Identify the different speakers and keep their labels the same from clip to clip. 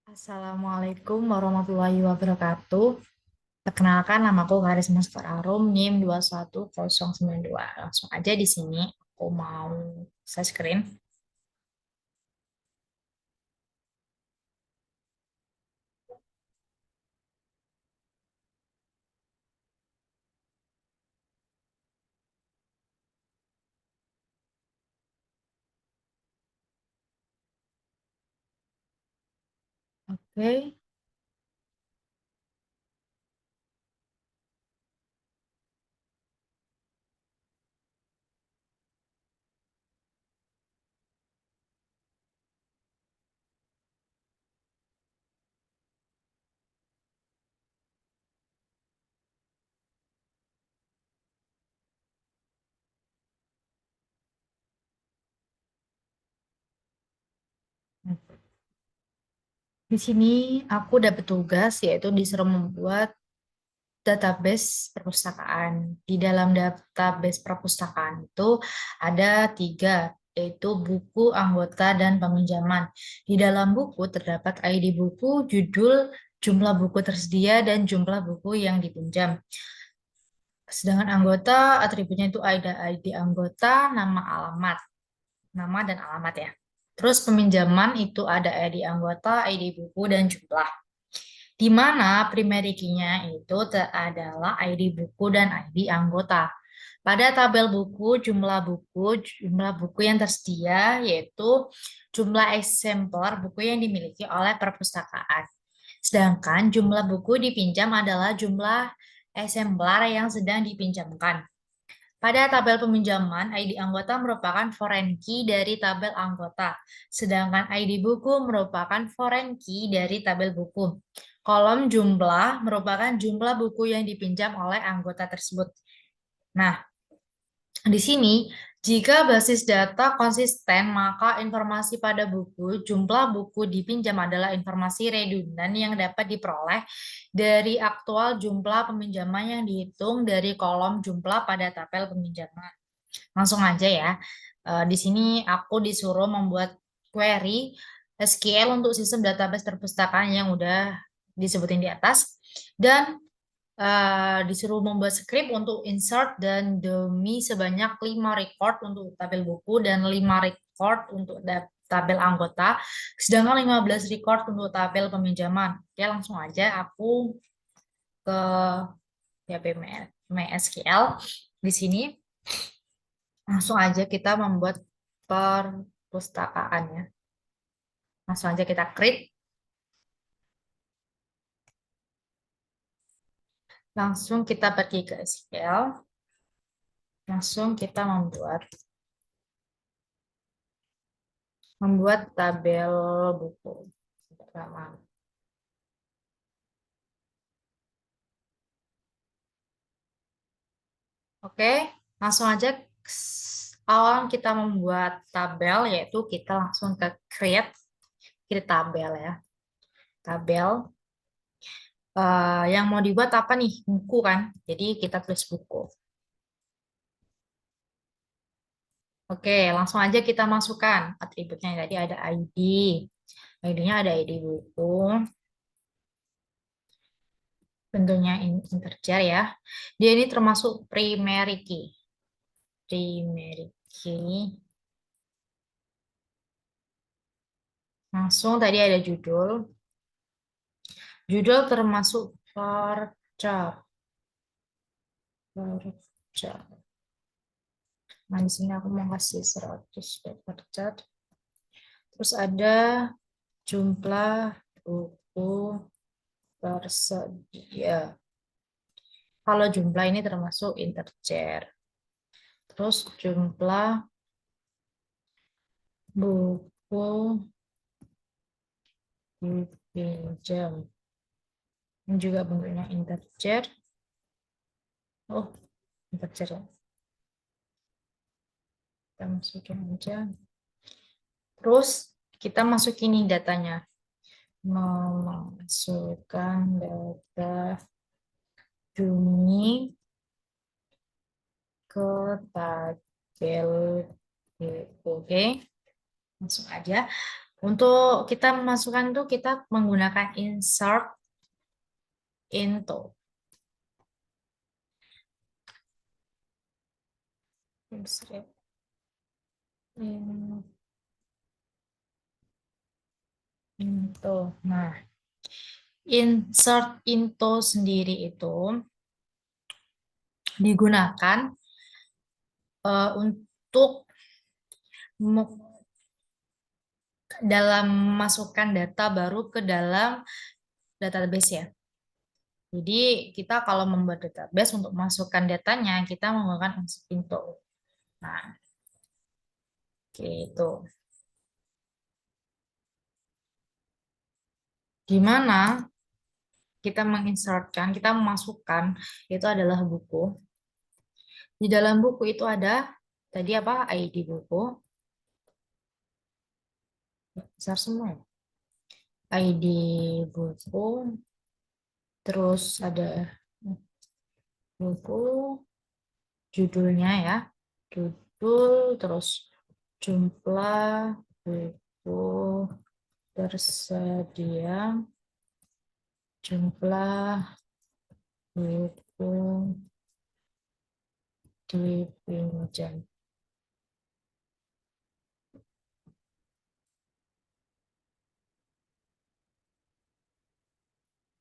Speaker 1: Assalamualaikum warahmatullahi wabarakatuh. Perkenalkan, namaku Karisma Arum, NIM 21092. Langsung aja di sini aku mau share screen. Oke, di sini aku dapat tugas yaitu disuruh membuat database perpustakaan. Di dalam database perpustakaan itu ada tiga, yaitu buku, anggota, dan peminjaman. Di dalam buku terdapat ID buku, judul, jumlah buku tersedia, dan jumlah buku yang dipinjam. Sedangkan anggota atributnya itu ada ID anggota, nama dan alamat ya. Terus peminjaman itu ada ID anggota, ID buku, dan jumlah. Di mana primary key-nya itu adalah ID buku dan ID anggota. Pada tabel jumlah buku yang tersedia yaitu jumlah eksemplar buku yang dimiliki oleh perpustakaan. Sedangkan jumlah buku dipinjam adalah jumlah eksemplar yang sedang dipinjamkan. Pada tabel peminjaman, ID anggota merupakan foreign key dari tabel anggota, sedangkan ID buku merupakan foreign key dari tabel buku. Kolom jumlah merupakan jumlah buku yang dipinjam oleh anggota tersebut. Nah, di sini, jika basis data konsisten, maka informasi pada buku, jumlah buku dipinjam adalah informasi redundan yang dapat diperoleh dari aktual jumlah peminjaman yang dihitung dari kolom jumlah pada tabel peminjaman. Langsung aja ya. Di sini aku disuruh membuat query SQL untuk sistem database perpustakaan yang udah disebutin di atas. Dan disuruh membuat script untuk insert dan dummy sebanyak 5 record untuk tabel buku dan 5 record untuk tabel anggota, sedangkan 15 record untuk tabel peminjaman. Oke, langsung aja aku ke PHP MySQL. Di sini langsung aja kita membuat perpustakaannya. Langsung aja kita create. Langsung kita pergi ke SQL. Langsung kita membuat tabel buku pertama. Oke, langsung aja awal kita membuat tabel yaitu kita langsung ke create tabel ya. Tabel yang mau dibuat apa nih? Buku kan. Jadi kita tulis buku. Oke, langsung aja kita masukkan atributnya. Tadi ada ID. ID-nya ada ID buku. Bentuknya integer ya. Dia ini termasuk primary key. Primary key. Langsung tadi ada judul. Judul termasuk varchar. Varchar. Nah, di sini aku mau kasih 100 varchar. Terus ada jumlah buku tersedia. Kalau jumlah ini termasuk integer. Terus jumlah buku dipinjam. Ini juga bentuknya integer. Oh, integer ya. Kita masukin aja. Terus kita masukin ini datanya. Memasukkan data Juni ke tabel buku. Oke, langsung aja. Untuk kita memasukkan tuh kita menggunakan insert into. Insert into. Nah, insert into sendiri itu digunakan untuk dalam masukkan data baru ke dalam database ya. Jadi kita kalau membuat database untuk masukkan datanya, kita menggunakan insert into. Nah, gitu. Gimana kita menginsertkan, kita memasukkan, itu adalah buku. Di dalam buku itu ada, tadi apa, ID buku, besar semua ya. ID buku, terus ada buku, judulnya ya, judul, terus jumlah buku tersedia, jumlah buku dipinjam.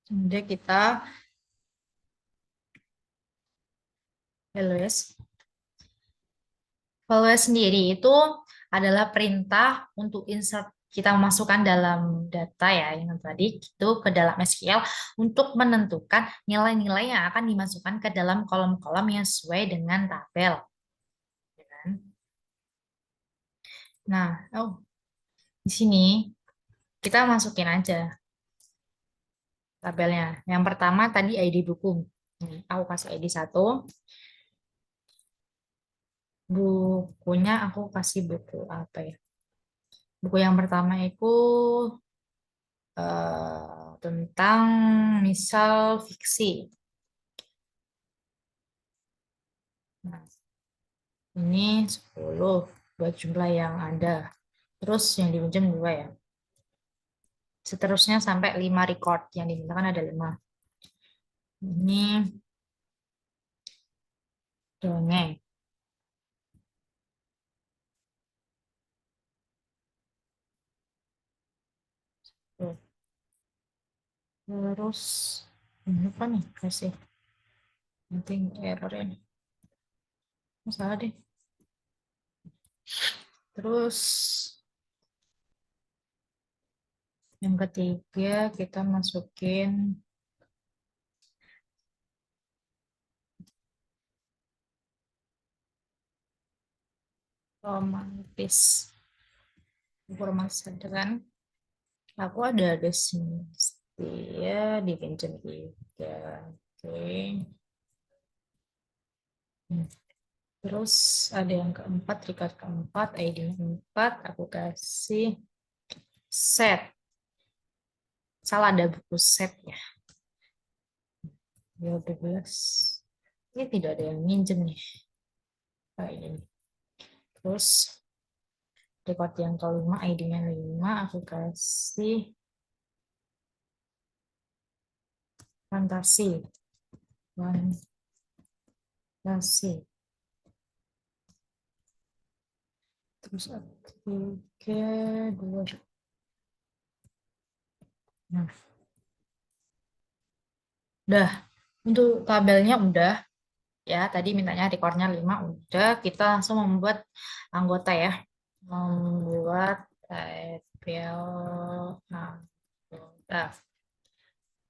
Speaker 1: Kemudian kita evaluate. Evaluate sendiri itu adalah perintah untuk insert kita masukkan dalam data ya yang tadi itu ke dalam SQL untuk menentukan nilai-nilai yang akan dimasukkan ke dalam kolom-kolom yang sesuai dengan tabel. Ya kan? Nah, di sini kita masukin aja tabelnya. Yang pertama tadi ID buku. Aku kasih ID 1. Bukunya aku kasih buku apa ya? Buku yang pertama itu tentang misal fiksi. Nah, ini 10 buat jumlah yang ada. Terus yang dipinjam 2 ya. Seterusnya sampai 5 record. Yang dimintakan ada 5. Ini dongeng. Tuh. Terus ini apa nih? Kasih. Nanti error ini. Masalah deh. Terus yang ketiga kita masukin romantis. Informasi kan. Aku ada sini. Dia dipinjam 3. Oke. Terus ada yang keempat, record keempat, ID 4, aku kasih set. Salah ada buku set ya. 12. Ini tidak ada yang minjem nih. Ini. Terus record yang kelima, ID-nya 5, aku kasih fantasi. Fantasi. Terus 3, 2. Nah, udah. Untuk tabelnya udah. Ya, tadi mintanya recordnya 5 udah. Kita langsung membuat anggota ya. Membuat tabel anggota.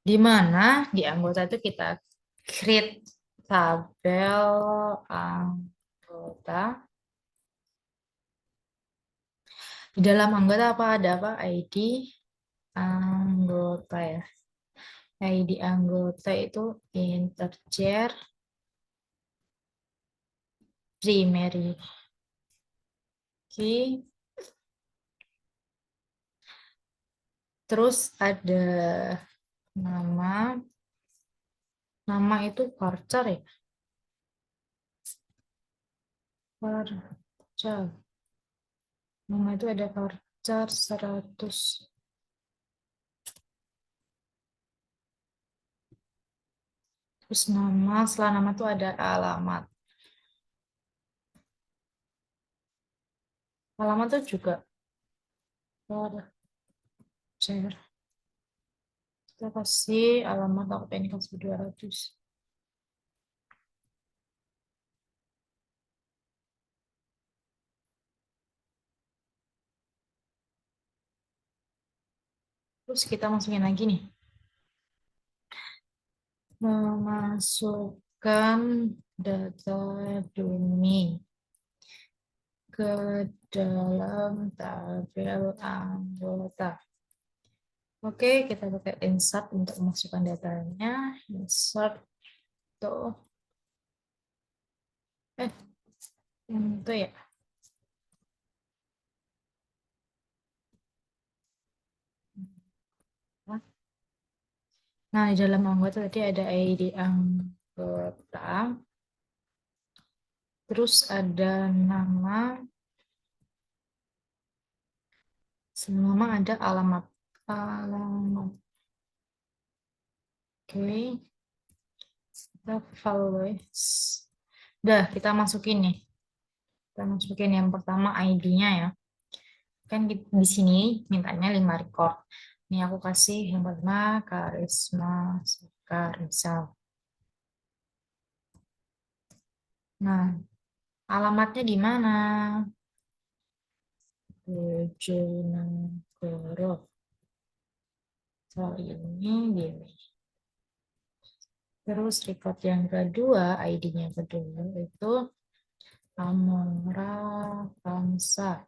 Speaker 1: Di mana di anggota itu kita create tabel anggota. Di dalam anggota apa ada apa? ID anggota ya. ID anggota itu integer primary key. Terus ada nama. Nama itu varchar ya. Varchar. Nama itu ada varchar. char 100. Terus nama, setelah nama tuh ada alamat. Alamat tuh juga char. Kita kasih alamat, aku pengen kasih 200. Terus kita masukin lagi nih. Memasukkan data domain ke dalam tabel anggota. Oke, kita pakai insert untuk memasukkan datanya. Insert tuh. Eh, itu ya. Nah, di dalam anggota tadi ada ID anggota. Terus ada nama. Nama ada alamat. Alamat. Oke. Kita values. Udah, kita masukin nih. Kita masukin yang pertama ID-nya ya. Kan di sini mintanya 5 record. Ini aku kasih yang pertama Karisma Karisal. Nah, alamatnya di mana? Bojonegoro. Soal ini gini. Terus record yang kedua, ID-nya kedua itu Amora Kamsa.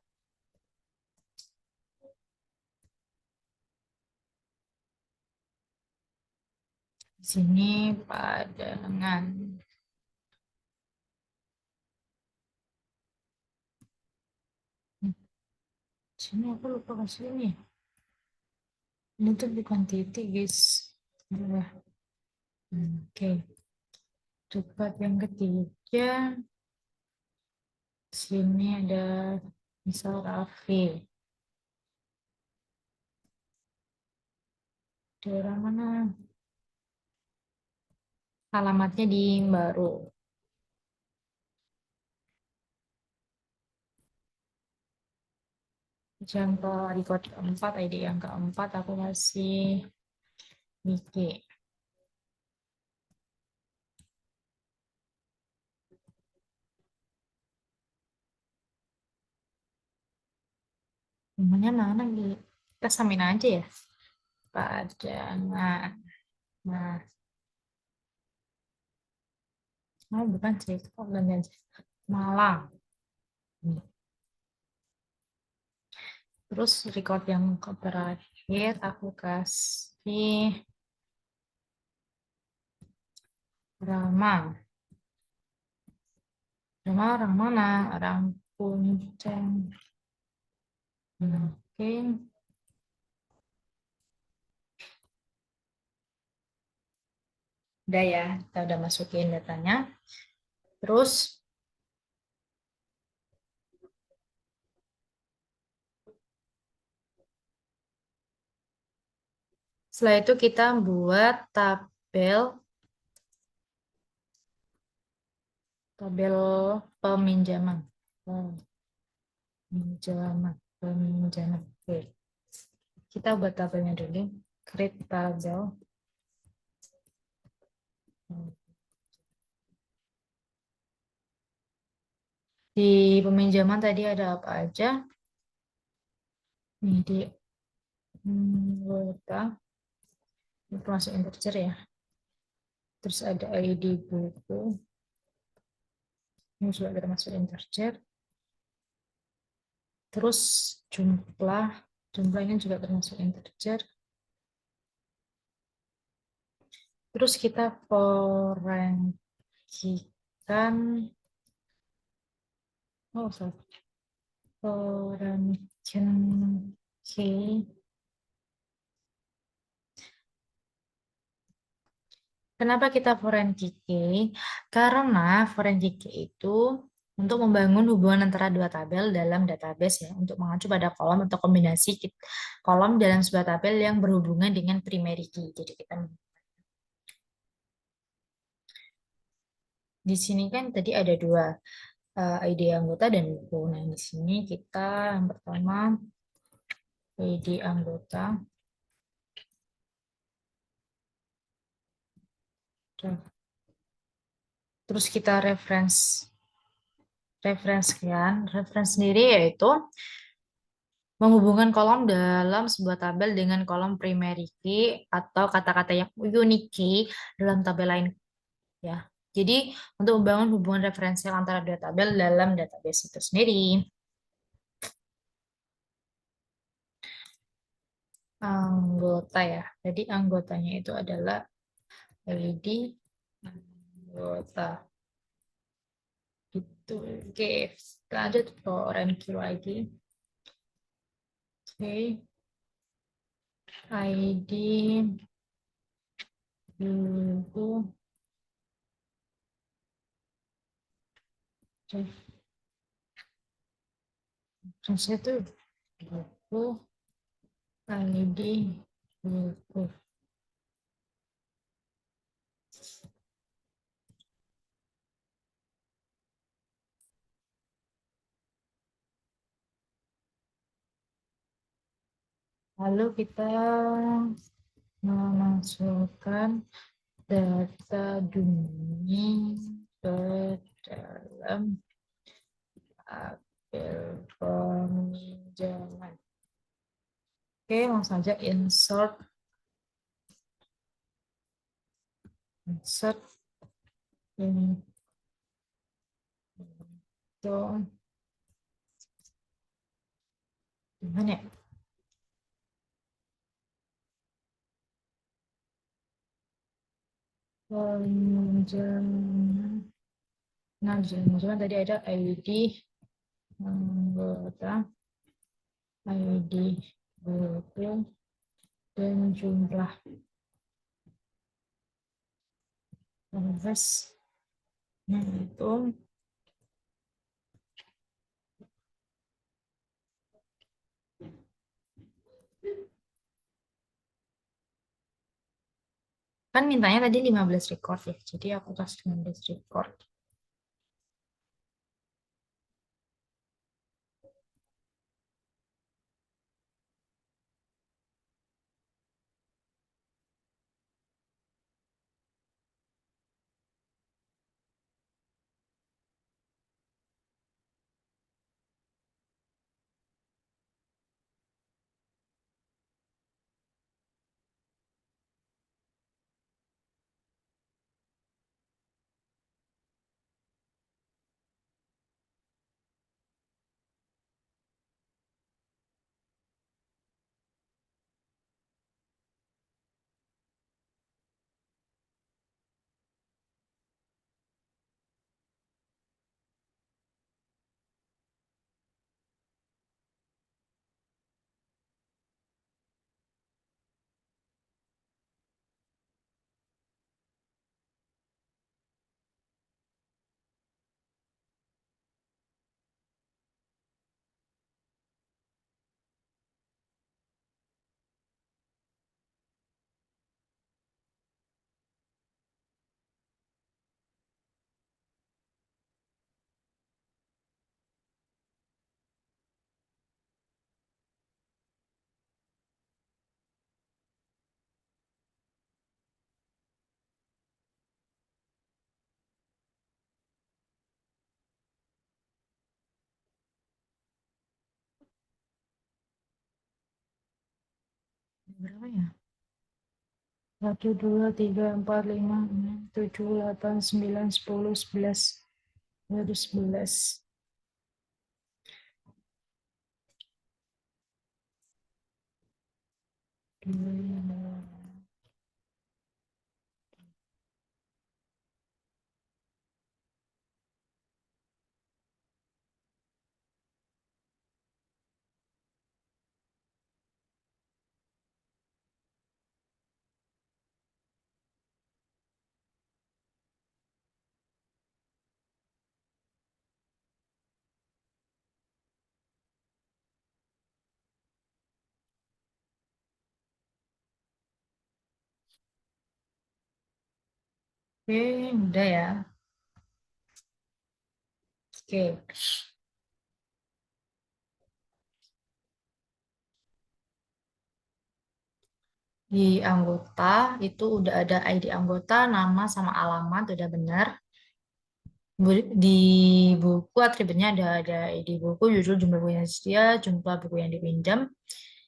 Speaker 1: Di sini Padangan. Sini aku lupa kasih ini. Ini tuh bukan titik, guys. Udah. Oke. Cepat yang ketiga. Sini ada misal Raffi. Daerah mana? Alamatnya di Baru. Yang ke record keempat, ID yang keempat aku kasih Nike. Namanya mana gitu? Kita samain aja ya. Padangan. Nah, oh bukan sih, kok ganti aja. Malang. Terus record yang terakhir aku kasih Rama. Rama orang mana? Orang Puncak. Oke. Udah ya, kita udah masukin datanya. Terus setelah itu kita buat tabel peminjaman. Peminjaman. Oke. Kita buat tabelnya dulu. Create tabel. Di peminjaman tadi ada apa aja? Nih di anggota masuk integer ya. Terus ada ID buku. Ini juga termasuk integer. Terus jumlahnya juga termasuk integer. Terus kita forensikan, forensikan key. Kenapa kita forensic key? Karena forensic key itu untuk membangun hubungan antara dua tabel dalam database ya, untuk mengacu pada kolom atau kombinasi kolom dalam sebuah tabel yang berhubungan dengan primary key. Jadi kita di sini kan tadi ada dua ID anggota dan buku. Nah, di sini kita yang pertama ID anggota. Terus kita referensikan. Referensi sendiri yaitu menghubungkan kolom dalam sebuah tabel dengan kolom primary key atau kata-kata yang unique key dalam tabel lain ya. Jadi untuk membangun hubungan referensial antara dua tabel dalam database itu sendiri. Anggota ya. Jadi anggotanya itu adalah ID anggota. Gitu. Oke, lanjut ke RenQ lagi. Oke, ID buku. Terus itu buku ID buku. Lalu kita memasukkan data Duni ke dalam tabel peminjaman. Oke, langsung saja insert ini tuh gimana ya? Peminjaman. Nah, peminjaman tadi ada ID anggota, ID buku, dan jumlah proses. Nah, itu kan mintanya tadi 15 record ya. Jadi aku kasih 15 record. Berapa ya? 1, 2, 3, 4, 5, 6, 7, 8, 9, 10, 11. Baru 11. Oke, udah ya. Oke, di anggota itu udah ada ID anggota, nama sama alamat udah benar. Di buku atributnya ada ID buku, judul, jumlah buku yang disediakan, jumlah buku yang dipinjam.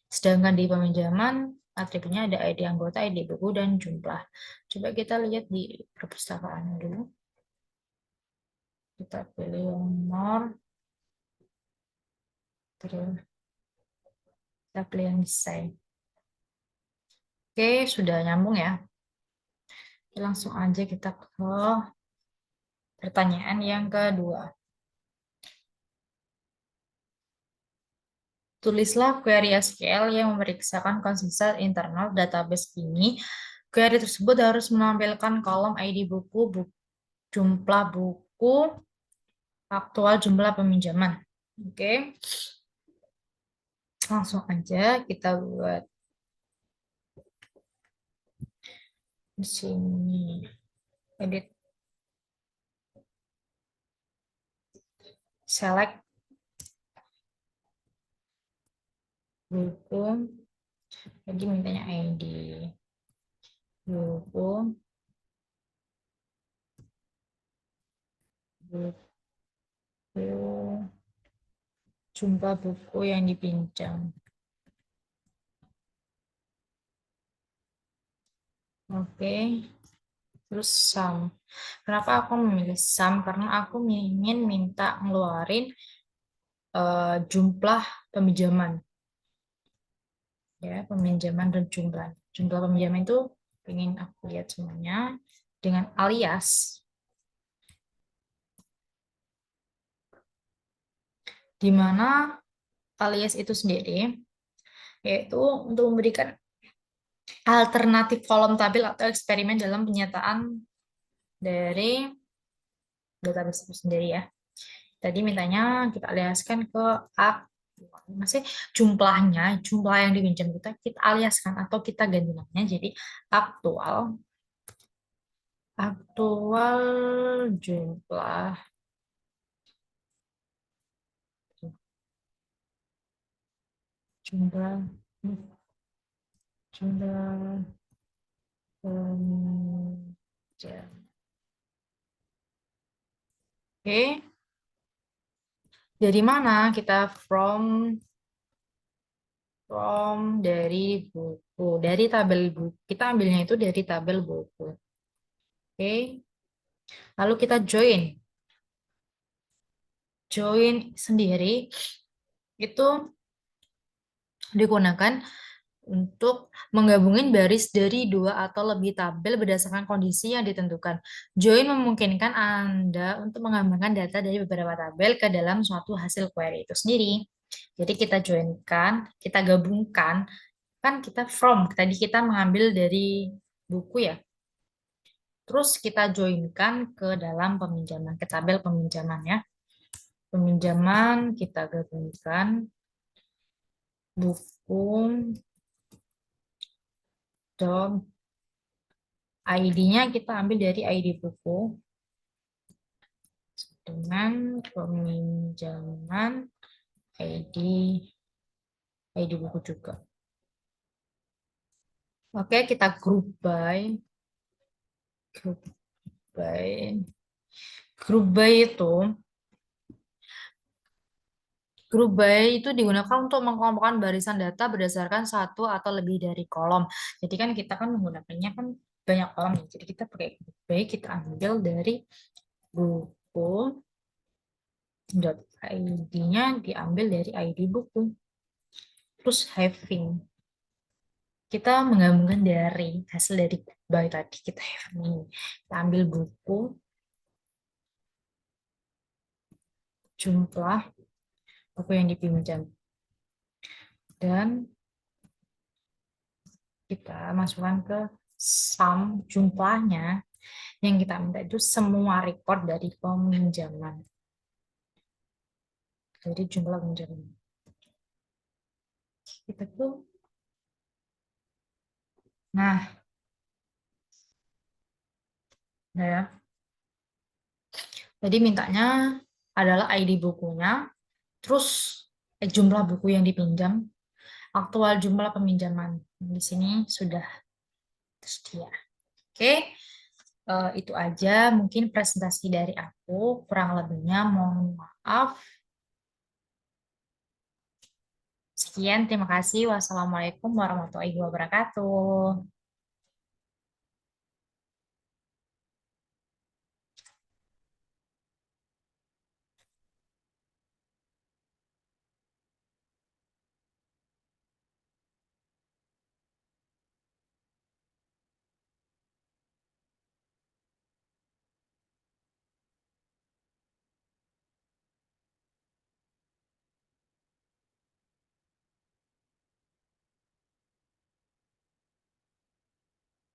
Speaker 1: Sedangkan di peminjaman atributnya ada ID anggota, ID buku, dan jumlah. Coba kita lihat di perpustakaan dulu. Kita pilih nomor, terus kita pilih yang desain. Oke, sudah nyambung ya. Langsung aja kita ke pertanyaan yang kedua. Tulislah query SQL yang memeriksakan konsistensi internal database ini. Query tersebut harus menampilkan kolom ID buku, jumlah buku, aktual jumlah peminjaman. Oke, langsung aja kita buat di sini. Edit, select buku. Jadi mintanya ID buku, buku, jumlah buku yang dipinjam. Oke, terus sum. Kenapa aku memilih sum? Karena aku ingin minta ngeluarin jumlah peminjaman, ya, peminjaman dan jumlah peminjaman itu ingin aku lihat semuanya dengan alias, di mana alias itu sendiri yaitu untuk memberikan alternatif kolom tabel atau eksperimen dalam penyataan dari database itu sendiri ya. Tadi mintanya kita aliaskan ke masih jumlah yang dipinjam kita aliaskan atau kita ganti namanya jadi aktual aktual jumlah jumlah jumlah peminjam. Oke, dari mana kita dari buku, dari tabel buku. Kita ambilnya itu dari tabel buku. Oke, lalu kita join sendiri itu digunakan untuk menggabungin baris dari dua atau lebih tabel berdasarkan kondisi yang ditentukan. Join memungkinkan Anda untuk mengembangkan data dari beberapa tabel ke dalam suatu hasil query itu sendiri. Jadi kita joinkan, kita gabungkan, kan kita tadi kita mengambil dari buku ya. Terus kita joinkan ke dalam peminjaman, ke tabel peminjaman ya. Peminjaman kita gabungkan buku dot ID-nya kita ambil dari ID buku dengan peminjaman ID buku juga. Oke, kita group by group by itu Group by itu digunakan untuk mengelompokkan barisan data berdasarkan satu atau lebih dari kolom. Jadi kan kita kan menggunakannya kan banyak kolom ya. Jadi kita pakai group by, kita ambil dari buku .id-nya diambil dari ID buku. Terus having. Kita menggabungkan dari hasil dari group by tadi. Kita having. Kita ambil buku, jumlah buku yang dipinjam. Dan kita masukkan ke sum jumlahnya yang kita minta itu semua record dari peminjaman. Jadi jumlah peminjaman. Kita tuh, nah Nah, ya. Jadi mintanya adalah ID bukunya, terus jumlah buku yang dipinjam, aktual jumlah peminjaman. Di sini sudah tersedia. Oke, itu aja mungkin presentasi dari aku. Kurang lebihnya mohon maaf. Sekian, terima kasih. Wassalamualaikum warahmatullahi wabarakatuh.